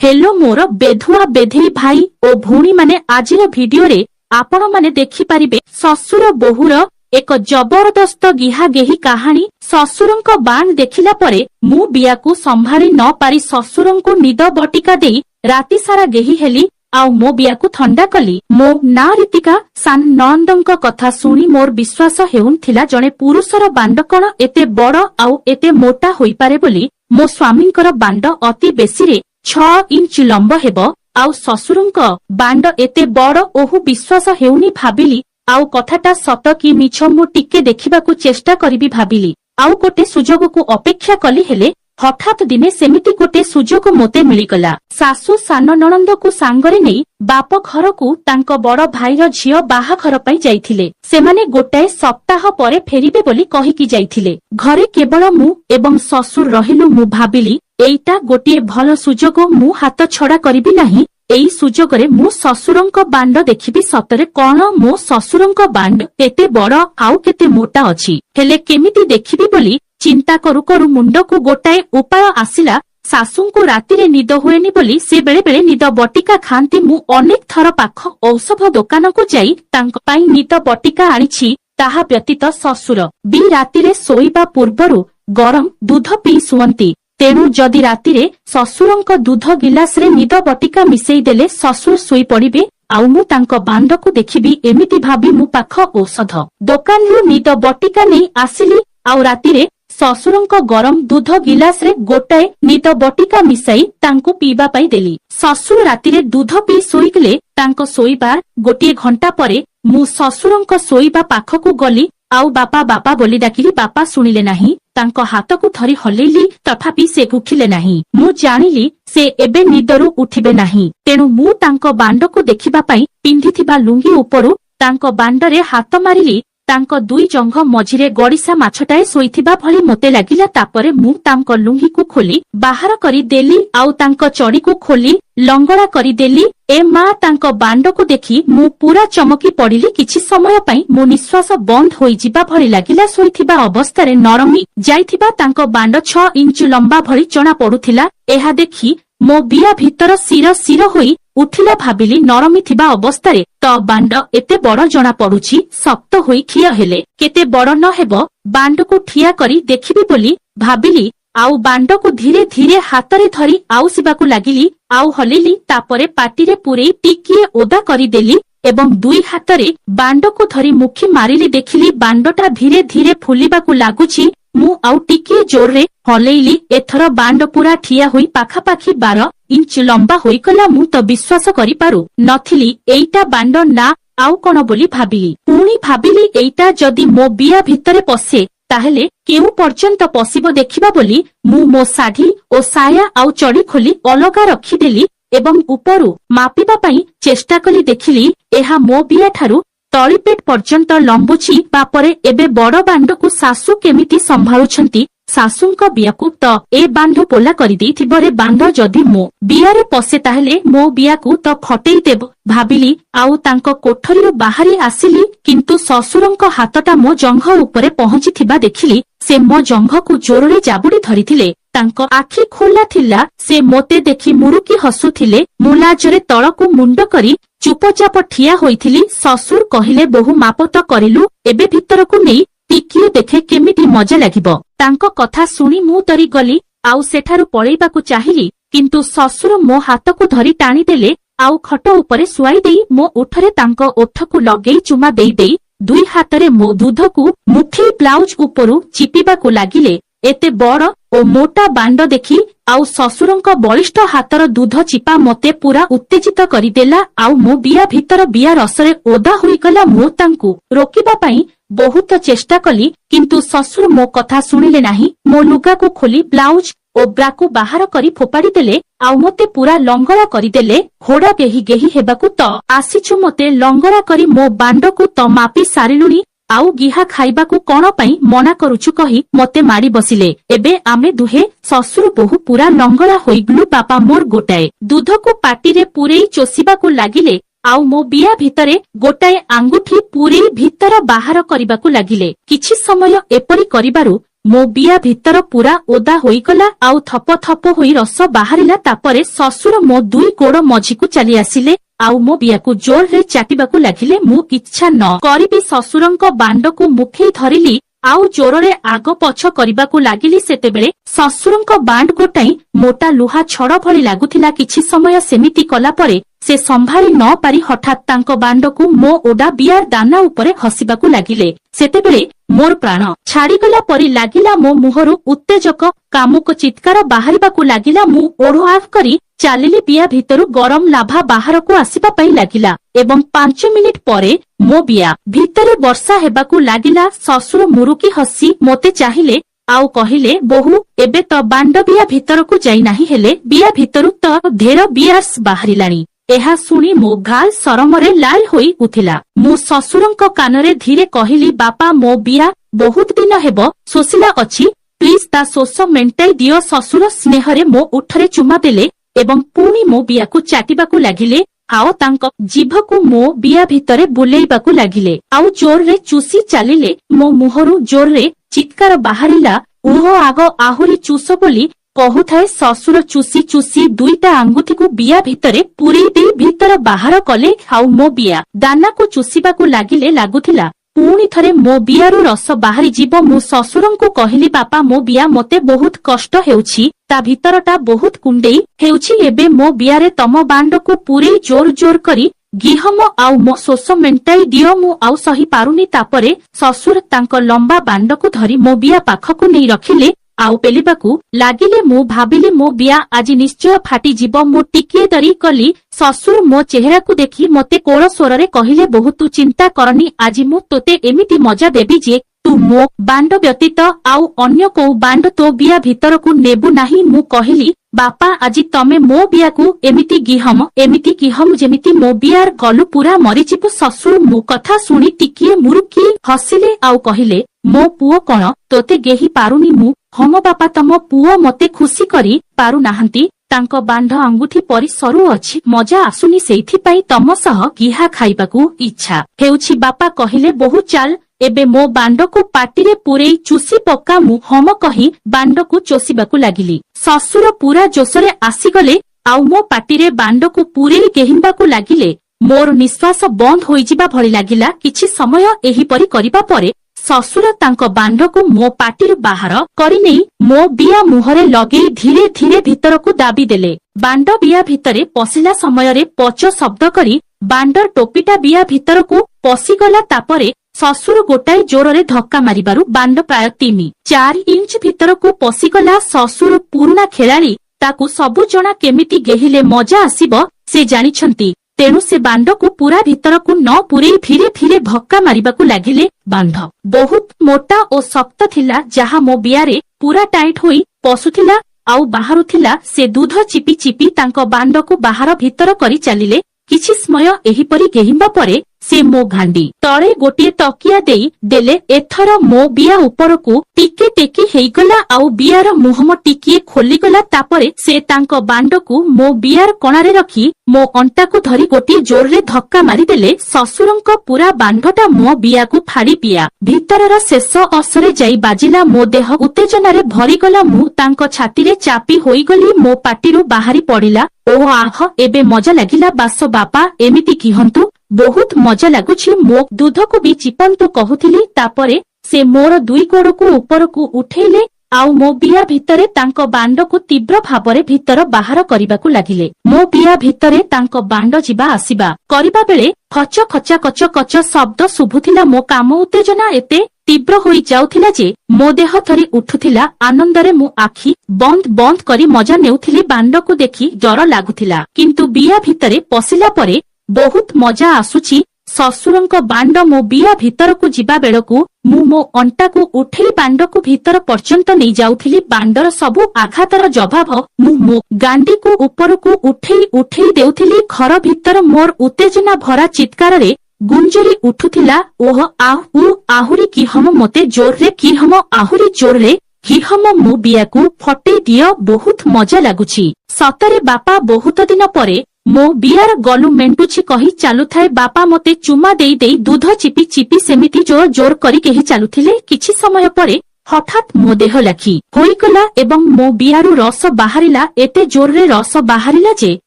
Hello मोर बेधुआ बेधेई भाई ओ भौणी माने आजिर video रे आपण माने देखि पारिबे ससुर बोहुर एक जबरदस्त गिहा गेही कहानी। ससुरंको बाण देखिला परे मु बियाकू संभाળી न पारी ससुरंको निद बटिका देई राति सारा गेही हेली आउ मो बियाकू थंडा कली। मो ना रीतिका सान नंदंक कथा सुनी मोर विश्वास हेउनथिला जणे पुरुषर बांड कण एते बड़ आउ एते मोटा होई पारे बोली। मो स्वामींकर बांड अति बेसी रे 6 इंच लंब हेबो आउ ससुरंक बांड एते बड़ ओहु विश्वास हेउनी भाबिली। आउ कथाटा सत कि मिछ मु टिके देखिबाकू चेष्टा करिबी भाबिली। आउ गोटे सुजोगकू अपेक्षा कली हेले हठात दिने सेमिति गोटे सुजोग मोते मिलिगला। सासु सान नणंदकू सांगरे नेई बाप घरकू तांको बड़ भाईर झियो बाहाघर पाई जाइथिले। सेमाने गोटाए सप्ताह परे फेरिबे बोली कहिकी जाइथिले। घरे केवल मु एवं ससुर रहिलु। मु भाबिली एइटा गोटे भल सुजोग, मु हाथ छड़ा करिबि नाही। एई सुजोगरे मु ससुरंक बांड देखिबि सतरे कोन मो ससुरंक बांड एते बड़ आउ केते मोटा अछि। हेले केमिति देखिबि बोली चिंता करू करू मुंडकू गोटाए उपाय आसिला। सासुंकू रातिरे निद हुएनी बोली से बेले बेले निद बटिका खांती। मु अनेक थर पाख औषध दोकानकू जाई तांक पाई निद बटिका आनिछि। ताहा व्यतीत ससुर बी रातिरे सोइबा पूर्वरु गरम दूध पी सुवंती। तेणु जदि रातिरे ससुरंक दूध गिलासरे निद बटिका मिसेई देले ससुर सोई पड़िबे आउ मु तांक बांडकू देखिबि एमिति भाबी मु पाख औषध दोकानरु निद बटिका नै आसिली। आउ रातिरे ससुरंक गरम दूध गिलासरे गोटाए निद बटिका मिसाई तांकू पीबा पाई देली। ससुर रातिरे दूध पी सोईगले। तांक सोईबार गोटे घंटा परे मु ससुरंक सोईबा पाखकू गली आउ बापा बापा बोली डाकिली। बापा शुणिले नाही। तांक हाथकू धरी हलेइली तथापि से उठिले नाही। मु जानिली से एबे निदरू उठिबे नाही। तेणु मु तांक बांडकू देखिबा पाई पिंधिथिबा लुंगी उपरू तांक बांडरे हाथ मारिली। तांक दुई जंघ मझिरे गड़िसा माछटाए सोईथिबा भली मोते लागिला। तापरे मु तांक लुंगीकू खोली बाहर करी देली आउ तांक चड़ीकू खोली लंगड़ा करी देली। ए मां तांक बांडकू देखि मु पूरा चमकी पड़िली। किछि समय पई मो निश्वास बंद होई जिबा भली लागिला। सोईथिबा अवस्थारे नरमी जाइथिबा तांक बांड 6 इंच लंबा भली जणा पडुथिला। एहा देखि मो बिया भितर सिर सिर होई उठिला। भाबिली नरमी थिबा अवस्थारे त बांड एते बड़ जणा पडुछि। शक्त होई खिया हेले केते बड़ न हेबो बांडकू ठिया करी देखिबी बोली भाबिली। आउ बांडकू धीरे धीरे हातरे धरी आउसिबाकू लागिली आउ हलेली। तापरे पाटिरे पुरेई टिकिए ओदा करिदेली एवं दुई हातरे बांडकू धरी मुखी मारिली। देखिली बांडटा धीरे धीरे फुलिबाकू लागुछि। मु आउ टिकिए जोररे हलेइली। एथर बांड पूरा ठिया होई पाखापाखी 12 इंच लंबा होईगला। मु तो विश्वास करि पारु नथिली एइटा बांड ना आउ कोन बोली भाबिली। पुणी भाबिली एइटा जदि मो बिया भितरे पसे ताहेले केउ पर्यंत पसिबो देखिबा बोली मु मो साड़ी ओ साया आउ चड़ी खोली अलगा रखिदेली एवं उपरु मापिबा पाई चेष्टा कली। देखिली एहा मो बिया ठारू तळीपेट पर्यंत लंबुछि। बापरे एबे बड़ बांडकू सासु केमिति संभाळुछंती। सासुंक बियाकू त ए बांध पोला करि देइथिबरे बांध जदि मो बियारे पसे ताहेले मो बियाकू त फटेई देब भाबिली। आउ तांक कोठरीरु बाहारी आसिली किंतु ससुरंक हातटा मो जंघ उपरे पहुंचिथिबा देखिली। से मो जंघकू जोररे जाबुडी धरिथिले। तांक आखि खोला थिला। से मोते देखि मुरुकी हसुथिले। मुलाजरे तळकू मुंड करी चुपचाप ठिया होइथिली। ससुर कहिले बहु मापत करिलु एबे भितरकू नेई टिकिए देखे केमिति मजा लागिबो। तांक कथा सुनी मु तरी गली आउ सेठारु पळेइबाकू चाहिली किंतु ससुर मो हातकू धरी टाणी देले आउ खट उपरे सुआई देई मो ओठरे तांक ओठकू लगेई चुमा देई देई दुई हातरे मो दूधकू मुठी ब्लाउज उपरू चिपिबाकू लागिले। एते बड़ ओ मोटा बांड देखि आउ ससुरंक बलिष्ठ हातर दूध चिपा मते पूरा उत्तेजित करिदेला। आउ मो बिया भितर बिया रसरे ओदा होईगला। मो तांकू रोकिबा पाई बहुत चेष्टा कली किंतु ससुर मो कथा सुनिले नाही। मो लुगाकू खोली ब्लाउज ओ ब्राकू बाहर करी फोपाड़ी देले आउ मते पूरा लंगड़ा करिदेले। होड़ा गेही गेही हेबाकू त आसीछु मते लंगड़ा करी मो बांडकू त मापी सारिलुनी। आउ गिहा खाइबाकू कोन पई मना करूछु कही मते माड़ी बसिले। एबे आमे दुहे ससुर बहु पूरा लंगड़ा होइगलु। बापा मोर गोटाए दूधकू पाटिरे पुरेई चोसीबाकू लागिले आउ मो बिया भितरे गोटाए आंगुठी पुरेई भितर बाहर करिबाकू लागिले। किछि समय एपरि करिबारु मो बिया भितर पूरा ओदा होईगला आउ थप थप होई रस बाहरिला। तापरे ससुर मो दुई गोड़ मझिकु चली आसिले आउ मो बियाकु जोर रे चाटिबाकु लागिले। मु इच्छा न करिबि ससुरंक बांडकु मुखेई धरिली आउ जोररे आग पछ करबाकु लागिली। सेतेबेले ससुरंक बांड गोटाई मोटा लुहा छड़ भली लागुथिला। किछि समय सेमिति कला परे से संभाली न पारी हठात तांको बांडकु मो ओडा बियार दाना उपरे हसिबाकु लागिले। सेतेबेले मोर प्राण छाड़ीगला परी लागिला। मो मुहरु उत्तेजक कामुक चित्कार बाहरिबाकु लागिला। मु ओढ़ आफ करी चालिली बिया भितरु गरम लाभा बाहरकु आसिबा पई लागिला एवं 5 मिनिट परे मो बिया भितरे वर्षा हेबाकु लागिला। ससुर मुरुकी हसी मोते चाहिले आउ कहिले, बोहू एबे तो बांड बिया भितरकु जाई नाही, हेले बिया भितरु तो ढेर बियास बाहरिलानी। एहा सुनी मो गाल सरमरे लाल होई उथिला। मु ससुरंक कानरे धीरे कहिली, बापा मो बिया बहुत दिन हेबो सोसिला अछि, प्लीज ता शोष मेंटाई दियो। ससुर स्नेहरे मो उठरे चुमा देले एवं पुणी मो बियाकु चाटिबाकु लागिले। आउ तांक जीभकु मो बिया भितरे बुलेइबाकु लागिले आउ जोर रे चुसी चालिले। मो मुहरु जोर रे चित्कार बाहरिला, उह आग आहुरी चुस बोली कहुथाए। ससुर चुसी चुसी दुईटा आंगुठीकु बिया भितरे पुरी देई भितर बाहर कले आउ मो बिया दानाकु चुसीबाकु लागिले। लागुथिला पुणी थरे मो बियारु रस बाहरी जीव। मु ससुरंकु कहिली, बापा मो बिया मते बहुत कष्ट हेउछि, ता भितरटा बहुत कुंडेई हेउछि। एबे मो बियारे तम बांडकु पुरी जोर जोर करी गिहम आउ मो शोष मेंटाई दियो, मु आउ सही पारुनी। तापरे ससुर तांको लंबा बांडकु धरी मो बिया पाखकु नेई रखिले आउ पेलिबाकु लागिले। मु भाबिले मो बिया आजि निश्चय फाटी जीव। मु टिकिए डरी कली। ससुर मो चेहराकु देखि मते कोळ स्वररे कहिले, बहुत चिंता करनी, आजि मु तोते एमिति मजा देबी जे तू मो बांड व्यतीत आउ अन्य को बांड तो बिया भितरकु नेबु नाही। मु कहिली, बापा आजि तमे मो बियाकु एमिति गिहम जेमिति मो बियार गलु पूरा मरिजिबु। ससुर मो कथा सुनी टिकिए मुरुकी हसिले आउ कहिले, मो पुओ कोन तोते गेही पारुनी। मु हम बापा तम पुओ मते खुशी करी पारु नाहंती, तांको बांध अंगुठी परि सरू अछि, मजा आसुनी, सेइथिपाई तम सह गिहा खाइबाकु इच्छा हेउछि। बापा कहिले, बहु चाल एबे मो बांडकु पाटिरे पुरेई चुसी पक्का। मु हम कही बांडकु चोसीबाकु लागिली। ससुर पूरा जोशरे आसीगले आउ मो पाटिरे बांडकु पुरेई गेहिबाकु लागिले। मोर निश्वास बंद होइजिबा भଳି लागिला। किछि समय एहिपरि करिबा परे ससुर तांको बांडकु मो पाटिरु बाहर करिनेई मो बिया मुहरे लगेई धीरे धीरे भितरकु दाबी देले। बांड बिया भितरे पसिला समयरे पच शब्द करी बांडर टोपीटा बिया भितरकु पसिगला। तापरे ससुर गोटाई जोररे धक्का मारिबारु बांड प्राय 3-4 इंच भितरकु पसिगला। ससुर पुरुना खेलाड़ी, ताकु सबु जणा केमिति गेहिले मजा आसीबो से जानिछंती, तेणु से बांडकु पूरा भितरकु न पुरेई धीरे धीरे धक्का मारिबाकु लागिले। बांध बहुत मोटा ओ शक्त थिला, जहा मो बियारे पूरा टाइट होई पसुथिला आउ बाहरुथिला। से दूध चिपी चिपी तांको बांडकु बाहर भीतर करी चालिले। किछि समय एहिपरि गेहिबा परे से मो घांडी तळे गोटिए तकिया देई देले। एथर मो बिया उपरकु टिके टेकी हेइगला आउ बियार मुहम टिकिए खोलिगला। तापरे से तांको बांडकु मो बियार कणारे रखी मो अंटाकु धरी गोटिए जोररे धक्का मारी देले। ससुरंक पूरा बांडटा मो बियाकु फाड़ी पिया भितरर शेष असरे जाई बाजिला। मो देह उत्तेजनारे भरिगला। मु तांको छातीरे चापी होइगली। मो पाटिरु बाहरी पड़िला, ओ आह एबे मजा लागिला। बास बापा एमिति किहंतु, बहुत मजा लागुछि, मो दूधकु भी चिपंतु कहुथिली। तापरे से मोर दुई गोड़कु उपरकु उठेइले आउ मो बिया भितरे तांको बांडकु तीव्र भावरे भीतर बाहर करिबाकु लागिले। मो बिया भितरे तांको बांड जिबा आसिबा करिबा बेले खच खचा कच कच शब्द शुभुथिला। मो काम उत्तेजना एते तीव्र होई जाउथिला जे मो देह थरी उठुथिला। आनंदरे मु आखि बंद बंद करी मजा नेउथिली। बांडकु देखि डर लागुथिला, किंतु बिया भितरे पसिला परे बहुत मजा आसुछि। ससुरंक बांड मो बिया भितरकु जिबा बेलकु मु मो अंटाकु उठेई बांडकु भीतर पर्यंत नहीं जाउथिली। बांडर सबु आघातर जवाब मु मो गांडीकु उपरकु उठेई उठेई देउथिली। घर भीतर मोर उत्तेजना भरा चित्काररे गुंजरी उठुथिला। ओह आहु आहुरी की हम मते जोररे की हम आहुरी जोररे की हम मो बियाकु फटेई दियो। बहुत मजा लागुछि सतरे बापा। बहुत दिन परे मो बियार गलु मेंटुछि कही चालुथाए। बापा मते चुमा देई देई दूध चिपी चिपी सेमिति जोर जोर करी केही चालुथिले। किछि समय परे हठात मो देह लाखी होईगला एवं मो बियारू रस बाहरिला एते जोरे रस बाहरिला जे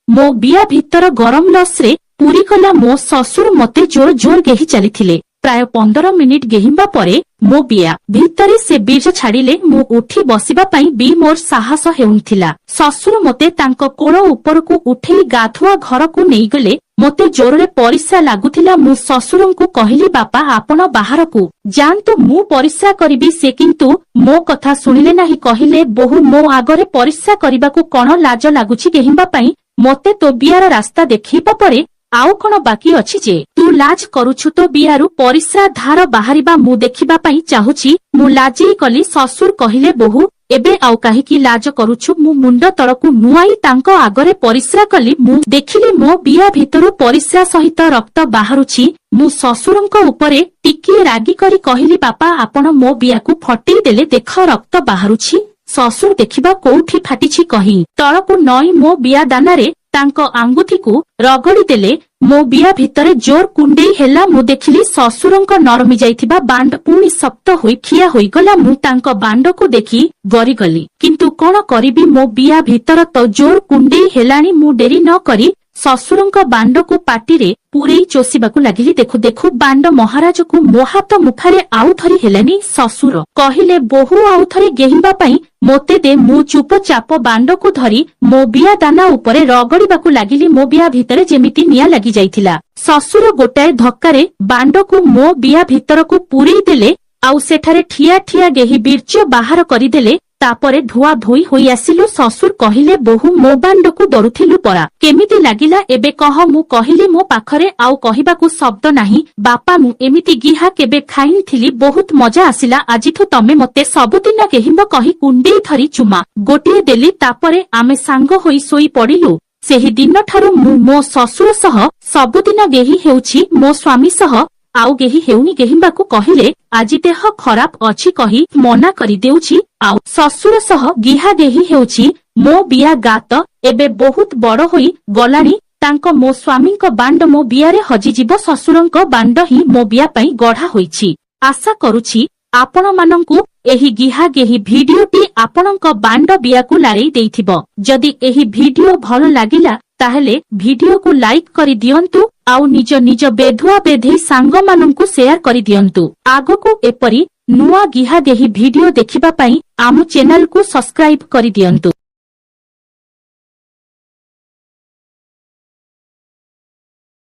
मो बिया भितर गरम लसरे पूरीगला। मो ससुर मते जोर जोर गेही चलीथिले। प्राय 15 मिनिट गेहिबा परे मो बिया भितरे से बीज छाड़िले। मु उठी बसिबा पई भी मोर साहस हेउनिथिला। ससुर मते तांको कोड़ उपरकू उठेई गाधुआ घरकू नेई गले। मते जोरे परिस्रा लागुथिला। मु ससुरंकु कहिली बापा आपण बाहरकू जानतु मु परिस्रा करिबी। से किंतु मो कथा सुनिले नाही। कहिले बहु मो आगरे परिस्रा करिबाकू कोन लाज लागुछि गेहिबा पई। मते तो बियार रास्ता देखिबा परे आउ कोन बाकी अछि जे तू लाज करूछु। तो बियारू परिस्रा धार बाहरिबा मु देखिबा पई चाहुछि। मु लाजी कली। ससुर कहिले बहु एबे आउ काहेकि लाज करूछु। मु मुंड तळकू नुआई तांको आगरे परिस्रा कली। मु देखिली मो बिया भितरु परिस्रा सहित रक्त बाहरुछि। मु ससुरंको उपरे टिकी रागी करी कहिली बापा आपण मो बियाकू फटेई देले देख रक्त बाहरुछि। ससुर देखिबा कोउठी फाटिछि कहि तळकू नई मो बिया दानारे तांको आंगुठीकू रगड़ी देले। मो बिया भितरे जोर कुंडेई हेला। मु देखिली ससुरंको नरमी जाइथिबा बांड पुणी शक्त होई खिया होई गला। मु तांको बांडकू देखि गरी गली। किंतु कोन करिबी मो बिया भितर तो जोर कुंडेई हेलानी। मु डेरी न करी ससुरंको बांडकू पाटिरे पुरेई चोसीबाकू लागिली। देखु देखु बांड महाराजकू मो हाथ मुखारे आउ थरी हेलानी। ससुर कहिले बहु आउ थरी गेहिबा पई मोते दे। मु चुपचाप बांडकू धरी मो बिया दाना उपरे रगड़ीबाकू लागिली। मो बिया भितरे जेमिति निया लागि जाइथिला। ससुर गोटाए धक्कारे बांडकू मो बिया भितरकू पुरेई देले। आउ सेठारे ठिया ठिया गेही बीर्च बाहर करिदेले। तापरे धुआ धोई होई आसिलु। ससुर कहिले बहु मो बांडकू डरुथिलु परा केमिति लागिला एबे कह। मु कहिली मो पाखरे आउ कहिबाकू शब्द नाही। बापा मु एमिति गिहा केबे खाइनथिली। बहुत मजा आसिला। आजिठु तमे मते सबुदिन केहिब कहि कुंडेई धरी चुमा गोटिए देली। तापरे आमे सांग होई सोई पडिलु। सेही दिन ठारु मु मो ससुर सह सबुदिन गेही हेउछि। मो स्वामी सह आउ गेही हेउनी। गेहिबाकू कहिले आजि देह खराब अछि कहि मना करि देउछि। आउ ससुर सह गिहा गेही हेउछि। मो बिया गात एबे बहुत बड़ होई गलानी। तांको मो स्वामींको बांड मो बियारे हजिजिब। ससुरंको बांड ही मो बिया पई गढ़ा होईछि। आशा करूछि आपण मानंकु एही गिहा गेही भिडियोटी आपणंको बांड बियाकू लारेई देइथिबो। जदि एही भिडियो भल लागिला ताहेले भिडियो को लाइक करि दियंतु। आउ निज निज बेधुआ बेधे सांग मानंकु शेयर करि दियंतु। आगोकू एपरी नुआ गिहा गेही भिडियो देखिबा पई आम चैनल को सब्सक्राइब करि दियंतु।